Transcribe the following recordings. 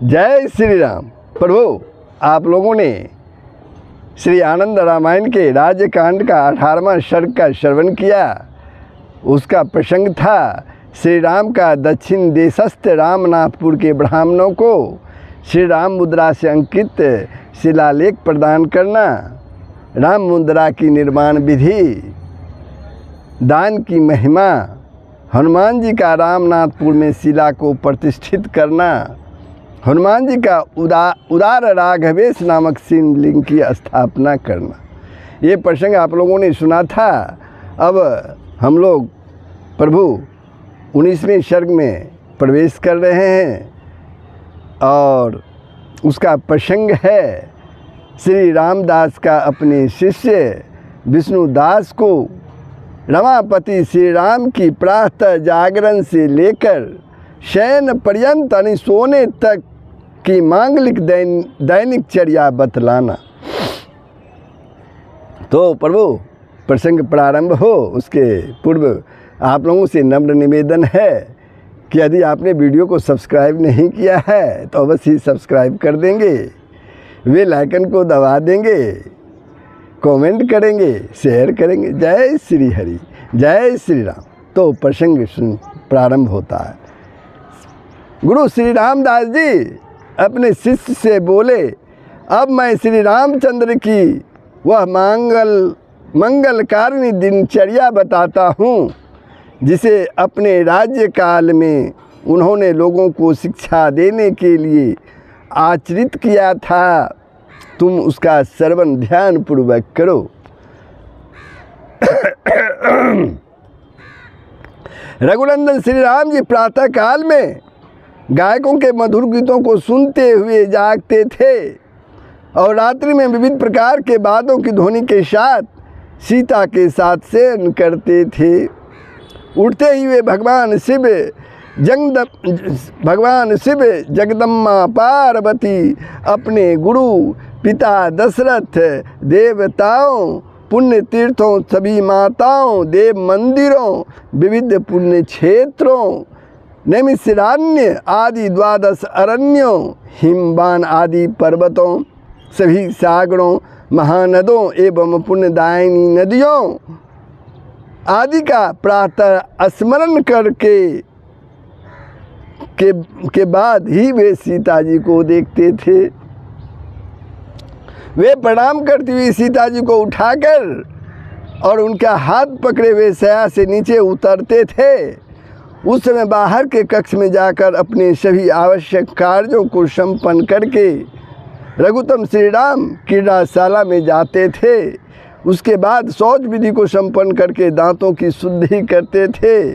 जय श्री राम। प्रभु, आप लोगों ने श्री आनंद रामायण के राज्यकांड का 18वां सर्ग का श्रवण किया। उसका प्रसंग था श्री राम का दक्षिण देशस्थ रामनाथपुर के ब्राह्मणों को श्री राम मुद्रा से अंकित शिलालेख प्रदान करना, राम मुद्रा की निर्माण विधि, दान की महिमा, हनुमान जी का रामनाथपुर में शिला को प्रतिष्ठित करना, हनुमान जी का उदार राघवेश नामक शिवलिंग की स्थापना करना। ये प्रसंग आप लोगों ने सुना था। अब हम लोग प्रभु 19वें सर्ग में प्रवेश कर रहे हैं और उसका प्रसंग है श्री रामदास का अपने शिष्य विष्णुदास को रमापति श्री राम की प्रातः जागरण से लेकर शयन पर्यंत यानी सोने तक की मांगलिक दैनिक चर्या बतलाना। तो प्रभु प्रसंग प्रारंभ हो उसके पूर्व आप लोगों से नम्र निवेदन है कि यदि आपने वीडियो को सब्सक्राइब नहीं किया है तो अवश्य ही सब्सक्राइब कर देंगे, बेल आइकन को दबा देंगे, कमेंट करेंगे, शेयर करेंगे। जय श्री हरि, जय श्री राम। तो प्रसंग प्रारंभ होता है। गुरु श्री रामदास जी अपने शिष्य से बोले, अब मैं श्री रामचंद्र की वह मंगलकारिणी दिनचर्या बताता हूँ जिसे अपने राज्य काल में उन्होंने लोगों को शिक्षा देने के लिए आचरित किया था। तुम उसका श्रवण ध्यान पूर्वक करो। रघुनंदन श्री राम जी प्रातः काल में गायकों के मधुर गीतों को सुनते हुए जागते थे और रात्रि में विविध प्रकार के वाद्यों की ध्वनि के साथ सीता के साथ शयन करते थे। उठते ही वे भगवान शिव जगदम्मा पार्वती, अपने गुरु पिता दशरथ, देवताओं, पुण्य तीर्थों, सभी माताओं, देव मंदिरों, विविध पुण्य क्षेत्रों, नैमिषारण्य आदि 12 अरण्यों, हिमवान आदि पर्वतों, सभी सागरों, महानदों एवं पुण्यदायिनी नदियों आदि का प्रातः स्मरण करके के बाद ही वे सीता जी को देखते थे। वे प्रणाम करती हुई सीता जी को उठाकर और उनका हाथ पकड़े हुए शया से नीचे उतरते थे। उस समय बाहर के कक्ष में जाकर अपने सभी आवश्यक कार्यों को संपन्न करके रघुत्तम श्री राम क्रीड़ाशाला में जाते थे। उसके बाद शौच विधि को संपन्न करके दांतों की शुद्धि करते थे।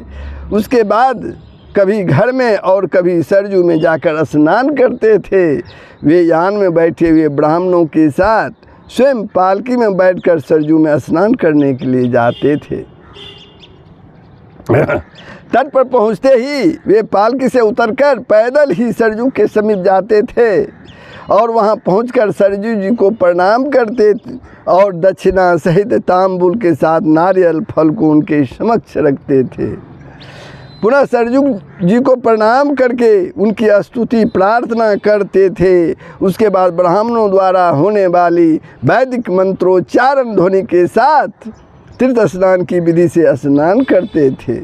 उसके बाद कभी घर में और कभी सरजू में जाकर स्नान करते थे। वे यान में बैठे हुए ब्राह्मणों के साथ स्वयं पालकी में बैठकर सरजू में स्नान करने के लिए जाते थे। तट पर पहुँचते ही वे पालकी से उतरकर पैदल ही सरजू के समीप जाते थे और वहां पहुंचकर सरजू जी को प्रणाम करते और दक्षिणा सहित तांबूल के साथ नारियल फल को उनके समक्ष रखते थे। पुनः सरजू जी को प्रणाम करके उनकी स्तुति प्रार्थना करते थे। उसके बाद ब्राह्मणों द्वारा होने वाली वैदिक मंत्रोच्चारण ध्वनि के साथ तीर्थ स्नान की विधि से स्नान करते थे।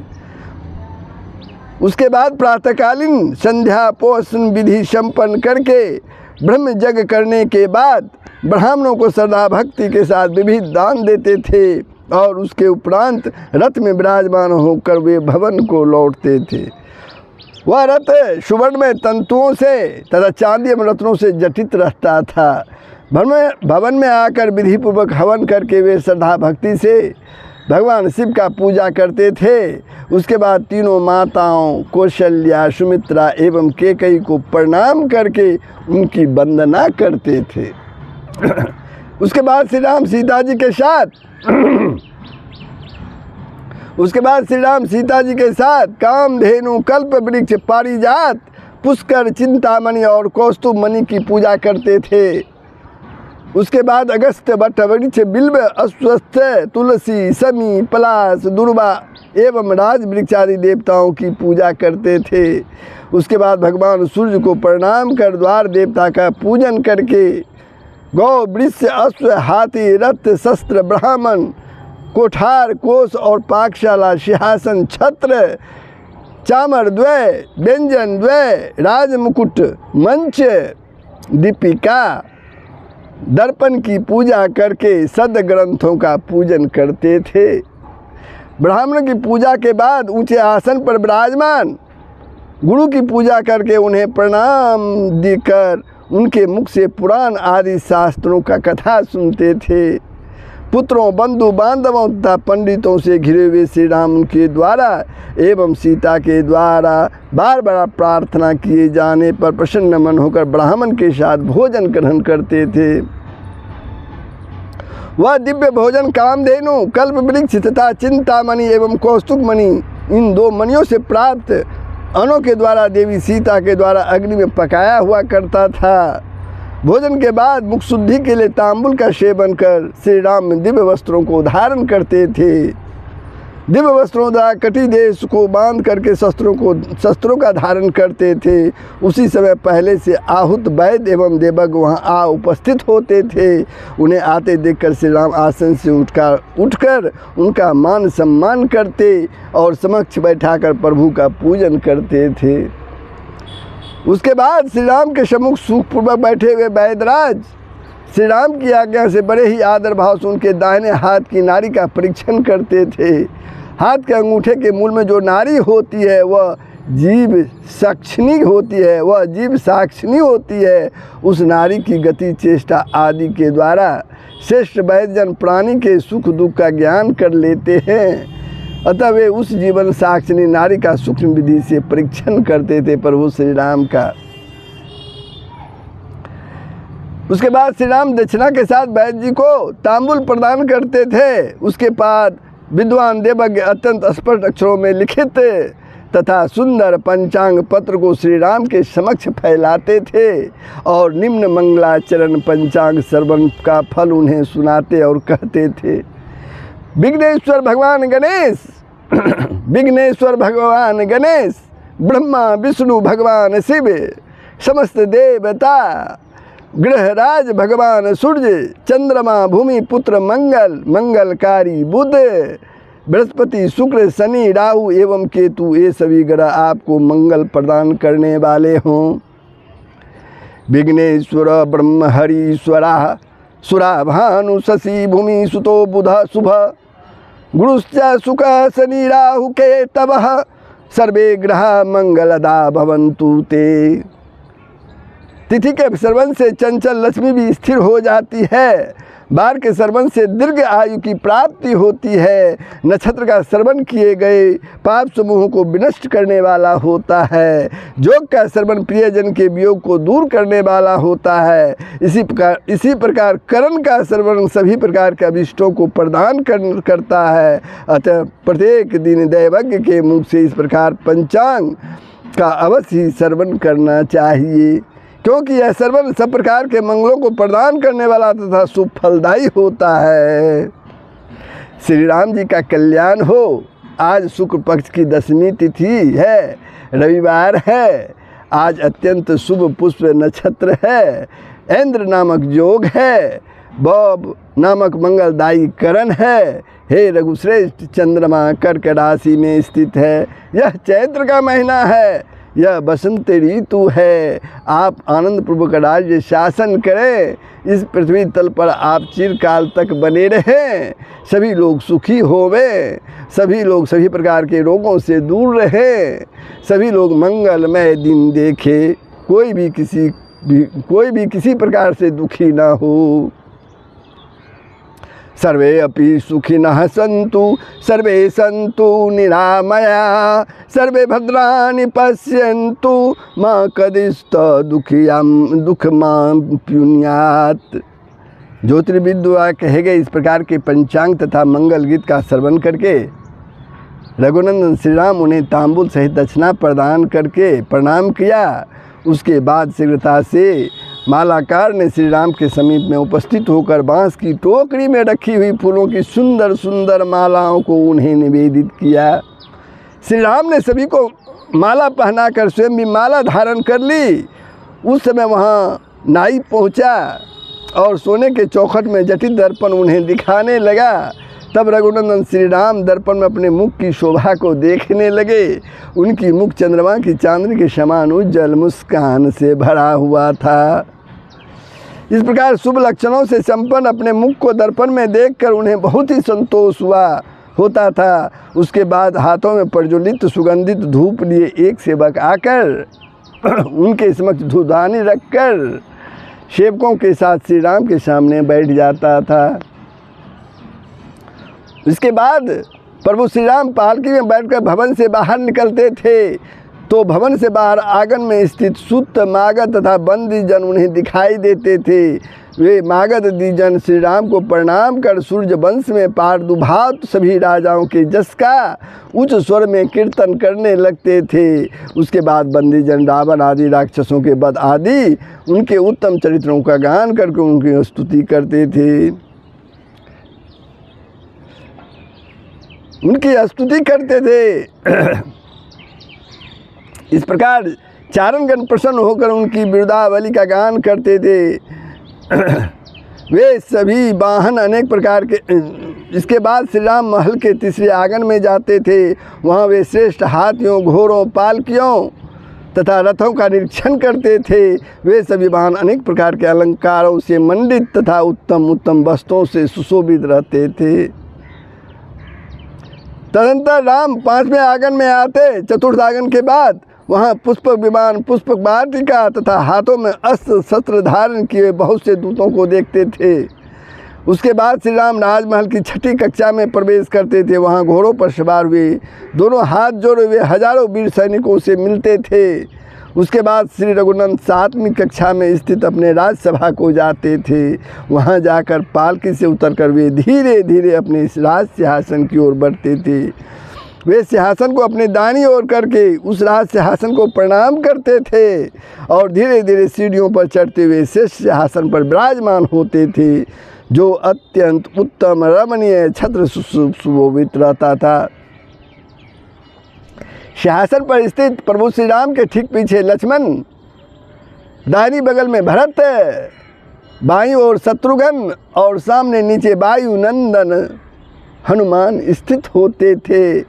उसके बाद प्रातःकालीन संध्या पोषण विधि संपन्न करके ब्रह्म यज्ञ करने के बाद ब्राह्मणों को श्रद्धा भक्ति के साथ विविध दान देते थे और उसके उपरांत रथ में विराजमान होकर वे भवन को लौटते थे। वह रथ सुवर्ण में तंतुओं से तथा चांदी में रत्नों से जटित रहता था। भवन में आकर विधिपूर्वक हवन करके वे श्रद्धा भक्ति से भगवान शिव का पूजा करते थे। उसके बाद तीनों माताओं कौशल्या, सुमित्रा एवं कैकेयी को प्रणाम करके उनकी वंदना करते थे। उसके बाद श्री राम सीता जी के साथ कामधेनु, कल्प वृक्ष, पारिजात, पुष्कर, चिंतामणि और कौस्तुभ मणि की पूजा करते थे। उसके बाद अगस्त्य, वट वृक्ष, बिल्व, अश्वत्थ, तुलसी, समी, पलाश, दुर्वा एवं राज वृक्ष आदि देवताओं की पूजा करते थे। उसके बाद भगवान सूर्य को प्रणाम कर द्वार देवता का पूजन करके गौ, वृक्ष, अश्व, हाथी, रथ, शस्त्र, ब्राह्मण, कोठार, कोष और पाकशाला, सिंहासन, छत्र, चामर द्वय, व्यंजन द्वय, राजमुकुट, मंच, दीपिका, दर्पण की पूजा करके सद्ग्रंथों का पूजन करते थे। ब्राह्मण की पूजा के बाद ऊंचे आसन पर विराजमान गुरु की पूजा करके उन्हें प्रणाम देकर उनके मुख से पुराण आदि शास्त्रों का कथा सुनते थे। पुत्रों, बंधु बांधवों तथा पंडितों से घिरे हुए श्री राम के द्वारा एवं सीता के द्वारा बार बार प्रार्थना किए जाने पर प्रसन्न मन होकर ब्राह्मण के साथ भोजन ग्रहण करते थे। वह दिव्य भोजन कामधेनु, कल्प वृक्ष तथा चिंतामणि एवं कौस्तुभ मणि, इन 2 मणियों से प्राप्त अन्नों के द्वारा देवी सीता के द्वारा अग्नि में पकाया हुआ करता था। भोजन के बाद मुख शुद्धि के लिए तांबुल का सेवन कर श्री राम दिव्य वस्त्रों को धारण करते थे। दिव्य वस्त्रों द्वारा कटी देश को बांध करके शस्त्रों का धारण करते थे। उसी समय पहले से आहूत वैद्य एवं देवक वहां आ उपस्थित होते थे। उन्हें आते देखकर श्री राम आसन से उठकर उनका मान सम्मान करते और समक्ष बैठाकर प्रभु का पूजन करते थे। उसके बाद श्री राम के सम्मुख सुखपूर्वक बैठे हुए वैद्यराज श्री राम की आज्ञा से बड़े ही आदर भाव से उनके दाहिने हाथ की नाड़ी का परीक्षण करते थे। हाथ के अंगूठे के मूल में जो नाड़ी होती है वह जीव साक्षिणी होती है। उस नाड़ी की गति, चेष्टा आदि के द्वारा श्रेष्ठ वैद्यजन प्राणी के सुख दुख का ज्ञान कर लेते हैं। अतः वे उस जीवन साक्षिणी नारी का सूक्ष्म विधि से परीक्षण करते थे प्रभु श्री राम का। उसके बाद श्री राम दक्षिणा के साथ वैद्य जी को तांबुल प्रदान करते थे। उसके बाद विद्वान देवज्ञ अत्यंत स्पष्ट अक्षरों में लिखित तथा सुंदर पंचांग पत्र को श्री राम के समक्ष फैलाते थे और निम्न मंगलाचरण पंचांग श्रवण का फल उन्हें सुनाते और कहते थे। विघ्नेश्वर भगवान गणेश, ब्रह्मा विष्णु भगवान शिव, समस्त देवता, ग्रहराज भगवान सूर्य, चंद्रमा, भूमि पुत्र मंगलकारी बुध, बृहस्पति, शुक्र, शनि, राहु एवं केतु, ये सभी ग्रह आपको मंगल प्रदान करने वाले हों। विघ्नेश्वर ब्रह्म हरीश्वरा सुरा भानु शशि भूमि सुतो बुध शुभ, गुरुश्च सुख शनि राहु के तवः, सर्वे ग्रह मंगलदा भवन्तु ते। तिथि के श्रवण से चंचल लक्ष्मी भी स्थिर हो जाती है। बार के श्रवण से दीर्घ आयु की प्राप्ति होती है। नक्षत्र का श्रवण किए गए पाप समूहों को विनष्ट करने वाला होता है। योग का श्रवण प्रियजन के वियोग को दूर करने वाला होता है। इसी प्रकार करण का श्रवण सभी प्रकार के अभिष्टों को प्रदान करता है। अतः प्रत्येक दिन दैवज्ञ के मुख से इस प्रकार पंचांग का अवश्य ही श्रवण करना चाहिए, क्योंकि यह श्रवण सब प्रकार के मंगलों को प्रदान करने वाला तथा शुभ फलदायी होता है। श्री राम जी का कल्याण हो। आज शुक्ल पक्ष की 10वीं तिथि है, रविवार है। आज अत्यंत शुभ पुष्प नक्षत्र है। इंद्र नामक योग है। बॉब नामक मंगलदायी करण है। हे रघुश्रेष्ठ, चंद्रमा कर्क राशि में स्थित है। यह चैत्र का महीना है। यह बसंत ऋतु है। आप आनंद पूर्वक राज्य शासन करें। इस पृथ्वी तल पर आप चिरकाल तक बने रहें। सभी लोग सुखी होवें। सभी लोग सभी प्रकार के रोगों से दूर रहें। सभी लोग मंगलमय दिन देखें। कोई भी किसी प्रकार से दुखी ना हो। सर्वे अपि सुखिनः सन्तु, सर्वे सन्तु निरामया, सर्वे भद्राणि पश्यन्तु, मा कदिष्ट दुःखमाप्नुयात्। ज्योतिर्विद द्वारा कहे गए इस प्रकार के पंचांग तथा मंगल गीत का श्रवण करके रघुनंदन श्री राम उन्हें तांबुल सहित दक्षिणा प्रदान करके प्रणाम किया। उसके बाद शीघ्रता से मालाकार ने श्री राम के समीप में उपस्थित होकर बांस की टोकरी में रखी हुई फूलों की सुंदर सुंदर मालाओं को उन्हें निवेदित किया। श्री राम ने सभी को माला पहनाकर स्वयं भी माला धारण कर ली। उस समय वहाँ नाई पहुँचा और सोने के चौखट में जटिल दर्पण उन्हें दिखाने लगा। तब रघुनंदन श्री राम दर्पण में अपने मुख की शोभा को देखने लगे। उनकी मुख चंद्रमा की चांदनी के समान उज्जवल मुस्कान से भरा हुआ था। इस प्रकार शुभ लक्षणों से संपन्न अपने मुख को दर्पण में देखकर उन्हें बहुत ही संतोष हुआ होता था। उसके बाद हाथों में प्रज्वलित सुगंधित धूप लिए एक सेवक आकर उनके समक्ष धूपदानी रखकर सेवकों के साथ श्री राम के सामने बैठ जाता था। इसके बाद प्रभु श्री राम पालकी में बैठकर भवन से बाहर निकलते थे तो भवन से बाहर आंगन में स्थित सुत मागध तथा बंदी जन उन्हें दिखाई देते थे। वे मागध दीजन श्री राम को प्रणाम कर सूर्य वंश में प्रादुर्भाव सभी राजाओं के जस का उच्च स्वर में कीर्तन करने लगते थे। उसके बाद बंदी जन रावण आदि राक्षसों के वध आदि उनके उत्तम चरित्रों का गान करके उनकी स्तुति करते थे, उनकी स्तुति करते थे। इस प्रकार चारणगण प्रसन्न होकर उनकी बिरुदावली का गान करते थे। वे सभी वाहन अनेक प्रकार के। इसके बाद श्री राम महल के तीसरे आंगन में जाते थे। वहाँ वे श्रेष्ठ हाथियों, घोड़ों, पालकियों तथा रथों का निरीक्षण करते थे। वे सभी वाहन अनेक प्रकार के अलंकारों से मंडित तथा उत्तम उत्तम वस्त्रों से सुशोभित रहते थे। तदंतर राम पांचवें आंगन में आते। चतुर्थ आंगन के बाद वहाँ पुष्पक विमान, पुष्पक वाटिका तथा हाथों में अस्त्र शस्त्र धारण किए बहुत से दूतों को देखते थे। उसके बाद श्री राम राजमहल की छठी कक्षा में प्रवेश करते थे। वहाँ घोड़ों पर सवार हुए दोनों हाथ जोड़े हुए हजारों वीर सैनिकों से मिलते थे। उसके बाद श्री रघुनंदन सातवीं कक्षा में स्थित अपने राजसभा को जाते थे। वहाँ जाकर पालकी से उतरकर वे धीरे धीरे अपने राज सिंहासन की ओर बढ़ते थे। वे सिंहासन को अपने दाईं ओर करके उस राज सिंहासन को प्रणाम करते थे और धीरे धीरे सीढ़ियों पर चढ़ते हुए शेष सिंहासन पर विराजमान होते थे, जो अत्यंत उत्तम रमणीय छत्र सुशोभित रहता था। सिंहासन पर स्थित प्रभु श्री राम के ठीक पीछे लक्ष्मण, दाहिनी बगल में भरत, बाईं ओर शत्रुघ्न और सामने नीचे वायुनंदन हनुमान स्थित होते थे।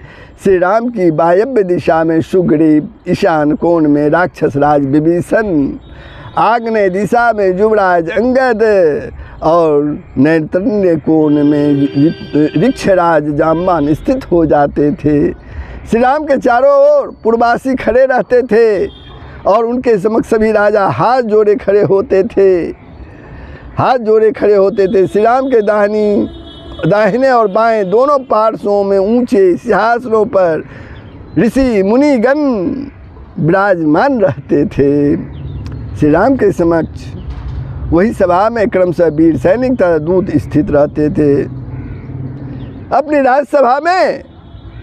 श्री राम की वायव्य दिशा में सुग्रीव, ईशान कोण में राक्षस राज विभीषण, आग्नेय दिशा में युवराज अंगद और नैर्तन्य कोण में ऋक्षराज जाम्बान स्थित हो जाते थे। श्री राम के चारों ओर पूर्वासी खड़े रहते थे और उनके समक्ष सभी राजा हाथ जोड़े खड़े होते थे। श्री राम के दाहिने और बाएं दोनों पार्श्वों में ऊंचे सिंहासनों पर ऋषि मुनिगण विराजमान रहते थे। श्री राम के समक्ष वही सभा में क्रमशः वीर सैनिक तथा दूत स्थित रहते थे। अपनी राजसभा में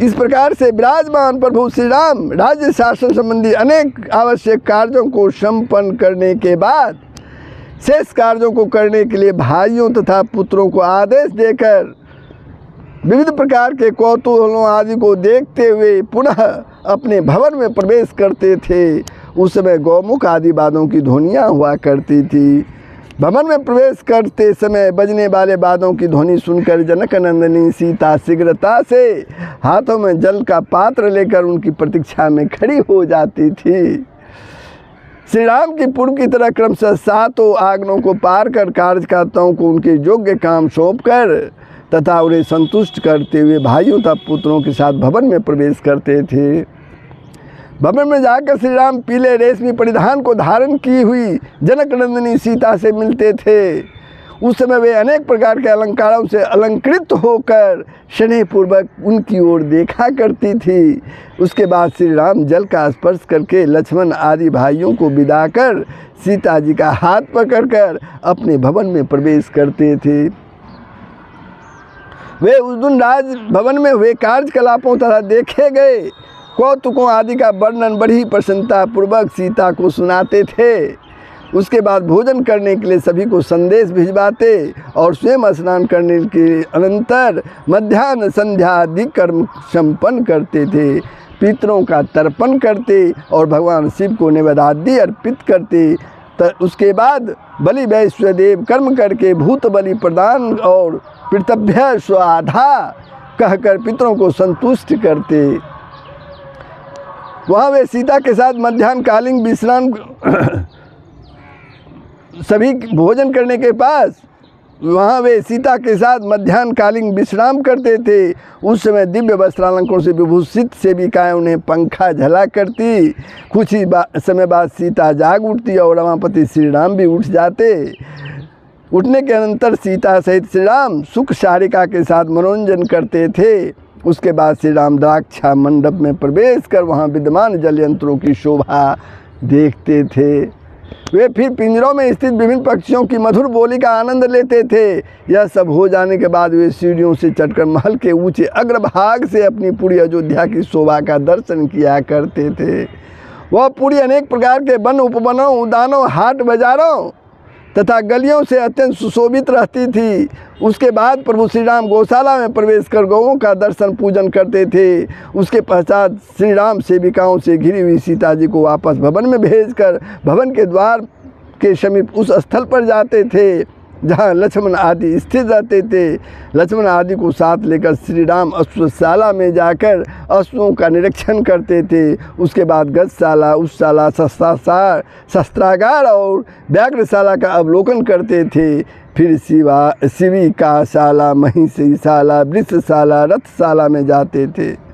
इस प्रकार से विराजमान प्रभु श्री राम राज्य शासन संबंधी अनेक आवश्यक कार्यों को संपन्न करने के बाद शेष कार्यों को करने के लिए भाइयों तथा पुत्रों को आदेश देकर विविध प्रकार के कौतूहलों आदि को देखते हुए पुनः अपने भवन में प्रवेश करते थे। उस समय गौमुख आदि वाद्यों की ध्वनियाँ हुआ करती थी। भवन में प्रवेश करते समय बजने वाले वाद्यों की ध्वनि सुनकर जनक नंदिनी सीता शीघ्रता से हाथों में जल का पात्र लेकर उनकी प्रतीक्षा में खड़ी हो जाती थी। श्री राम की पूर्व की तरह क्रमशः सातों आंगनों को पार कर कार्यकर्ताओं को उनके योग्य काम सौंपकर तथा उन्हें संतुष्ट करते हुए भाइयों तथा पुत्रों के साथ भवन में प्रवेश करते थे। भवन में जाकर श्री राम पीले रेशमी परिधान को धारण की हुई जनक नंदिनी सीता से मिलते थे। उस समय वे अनेक प्रकार के अलंकारों से अलंकृत होकर स्नेहपूर्वक उनकी ओर देखा करती थी। उसके बाद श्री राम जल का स्पर्श करके लक्ष्मण आदि भाइयों को विदा कर सीता जी का हाथ पकड़कर अपने भवन में प्रवेश करते थे। वे उस दिन राज भवन में हुए कार्यकलापों तथा देखे गए कौतुकों आदि का वर्णन बड़ी प्रसन्नता पूर्वक सीता को सुनाते थे। उसके बाद भोजन करने के लिए सभी को संदेश भिजवाते और स्वयं स्नान करने के अनंतर मध्याह्न संध्या आदि कर्म संपन्न करते थे। पितरों का तर्पण करते और भगवान शिव को नैवेद्य अर्पित करते। उसके बाद बलि वैश्वदेव कर्म करके भूत बलि प्रदान और पितृभ्य स्वाधा कहकर पितरों को संतुष्ट करते। वहाँ वे सीता के साथ मध्याह्नकालीन विश्राम सभी भोजन करने के पास वहाँ वे सीता के साथ मध्याह्नकालीन विश्राम करते थे। उस समय दिव्य वस्त्रालंकारों से विभूषित सेविकाएँ उन्हें पंखा झला करती। कुछ ही समय बाद सीता जाग उठती और रमापति श्री राम भी उठ जाते। उठने के अनंतर सीता सहित श्री राम सुख शारिका के साथ मनोरंजन करते थे। उसके बाद श्री राम द्राक्षा मंडप में प्रवेश कर वहाँ विद्यमान जल यंत्रों की शोभा देखते थे। वे फिर पिंजरों में स्थित विभिन्न पक्षियों की मधुर बोली का आनंद लेते थे। यह सब हो जाने के बाद वे सीढ़ियों से चढ़कर महल के ऊंचे अग्रभाग से अपनी पूरी अयोध्या की शोभा का दर्शन किया करते थे। वह पूरी अनेक प्रकार के वन उपवनों, उद्यानों, हाट बाजारों तथा गलियों से अत्यंत सुशोभित रहती थी। उसके बाद प्रभु श्री राम गौशाला में प्रवेश कर गौओं का दर्शन पूजन करते थे। उसके पश्चात श्री राम सेविकाओं से घिरी हुई सीता जी को वापस भवन में भेजकर भवन के द्वार के समीप उस स्थल पर जाते थे जहाँ लक्ष्मण आदि स्थित रहते थे। लक्ष्मण आदि को साथ लेकर श्री राम अश्वशाला में जाकर अश्वों का निरीक्षण करते थे। उसके बाद गजशाला, उषशाला, शस्त्रागार और व्याघ्रशाला का अवलोकन करते थे। फिर शिविका शाला, महिषशाला, वृषशाला, रथशाला में जाते थे।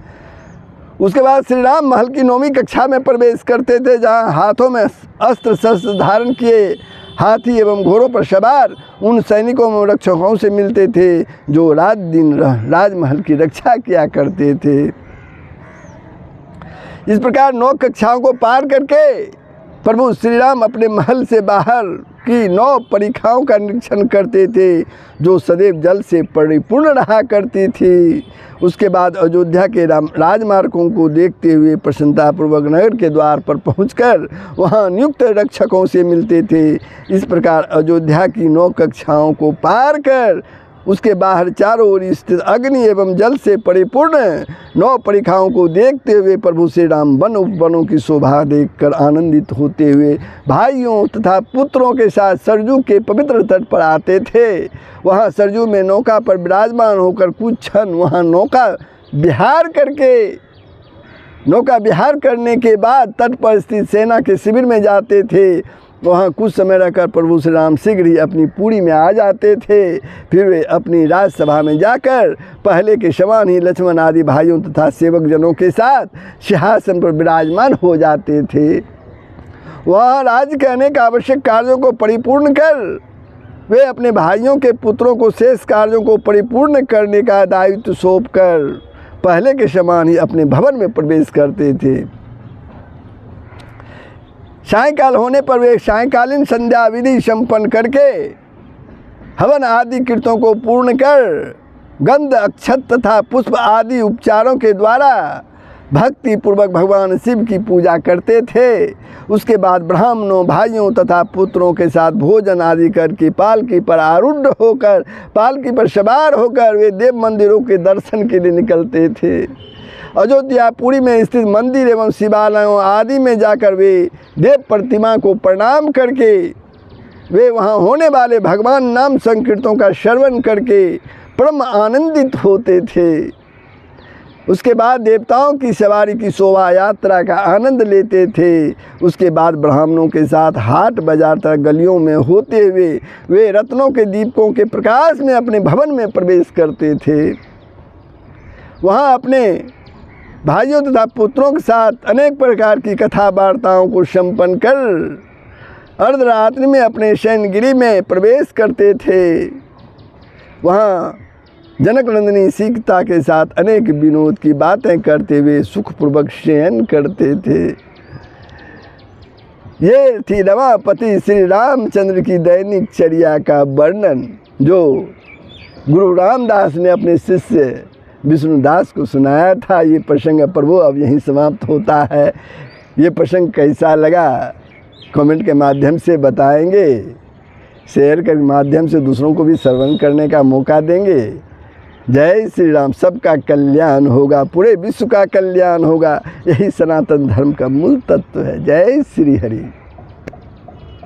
उसके बाद श्री राम महल की 9वीं कक्षा में प्रवेश करते थे, जहाँ हाथों में अस्त्र शस्त्र धारण किए हाथी एवं घोड़ों पर सवार उन सैनिकों में रक्षकों से मिलते थे जो रात दिन राजमहल की रक्षा किया करते थे। इस प्रकार 9 कक्षाओं को पार करके प्रभु श्री राम अपने महल से बाहर की 9 परिखाओं का निरीक्षण करते थे जो सदैव जल से परिपूर्ण रहा करती थी। उसके बाद अयोध्या के राजमार्गों को देखते हुए प्रसन्नतापूर्वक नगर के द्वार पर पहुंचकर वहां नियुक्त रक्षकों से मिलते थे। इस प्रकार अयोध्या की 9 कक्षाओं को पार कर उसके बाहर चारों ओर स्थित अग्नि एवं जल से परिपूर्ण 9 परिखाओं को देखते हुए प्रभु श्री राम वन उपवनों की शोभा देखकर आनंदित होते हुए भाइयों तथा पुत्रों के साथ सरजू के पवित्र तट पर आते थे। वहाँ सरजू में नौका पर विराजमान होकर कुछ क्षण वहाँ नौका विहार करने के बाद तट पर स्थित सेना के शिविर में जाते थे। वहाँ कुछ समय रहकर प्रभु श्री राम शीघ्र ही अपनी पुरी में आ जाते थे। फिर वे अपनी राजसभा में जाकर पहले के समान ही लक्ष्मण आदि भाइयों तथा सेवक जनों के साथ सिंहासन पर विराजमान हो जाते थे। वहाँ राज्य के अनेक आवश्यक कार्यों को परिपूर्ण कर वे अपने भाइयों के पुत्रों को शेष कार्यों को परिपूर्ण करने का दायित्व सौंप कर पहले के समान ही अपने भवन में प्रवेश करते थे। सायंकाल होने पर वे सायंकालीन संध्या विधि संपन्न करके हवन आदि कृतों को पूर्ण कर गंध, अक्षत तथा पुष्प आदि उपचारों के द्वारा भक्ति पूर्वक भगवान शिव की पूजा करते थे। उसके बाद ब्राह्मणों, भाइयों तथा पुत्रों के साथ भोजन आदि करके पालकी पर आरूढ़ होकर पालकी पर सवार होकर वे देव मंदिरों के दर्शन के लिए निकलते थे। अयोध्या पुरी में स्थित मंदिर एवं शिवालयों आदि में जाकर वे देव प्रतिमा को प्रणाम करके वे वहाँ होने वाले भगवान नाम संकीर्तनों का श्रवण करके परम आनंदित होते थे। उसके बाद देवताओं की सवारी की शोभा यात्रा का आनंद लेते थे। उसके बाद ब्राह्मणों के साथ हाट बाजार तक गलियों में होते हुए वे रत्नों के दीपकों के प्रकाश में अपने भवन में प्रवेश करते थे। वहाँ अपने भाइयों तथा पुत्रों के साथ अनेक प्रकार की कथा वार्ताओं को संपन्न कर अर्धरात्रि में अपने शयनगिरी में प्रवेश करते थे। वहाँ जनक नंदिनी सीता के साथ अनेक विनोद की बातें करते हुए सुखपूर्वक शयन करते थे। ये थी रमापति श्री रामचंद्र की दैनिक चर्या का वर्णन जो गुरु रामदास ने अपने शिष्य विष्णुदास को सुनाया था। ये प्रसंग प्रभु अब यहीं समाप्त होता है। ये प्रसंग कैसा लगा कमेंट के माध्यम से बताएंगे, शेयर के माध्यम से दूसरों को भी श्रवण करने का मौका देंगे। जय श्री राम। सबका कल्याण होगा, पूरे विश्व का कल्याण होगा, यही सनातन धर्म का मूल तत्व है। जय श्री हरि।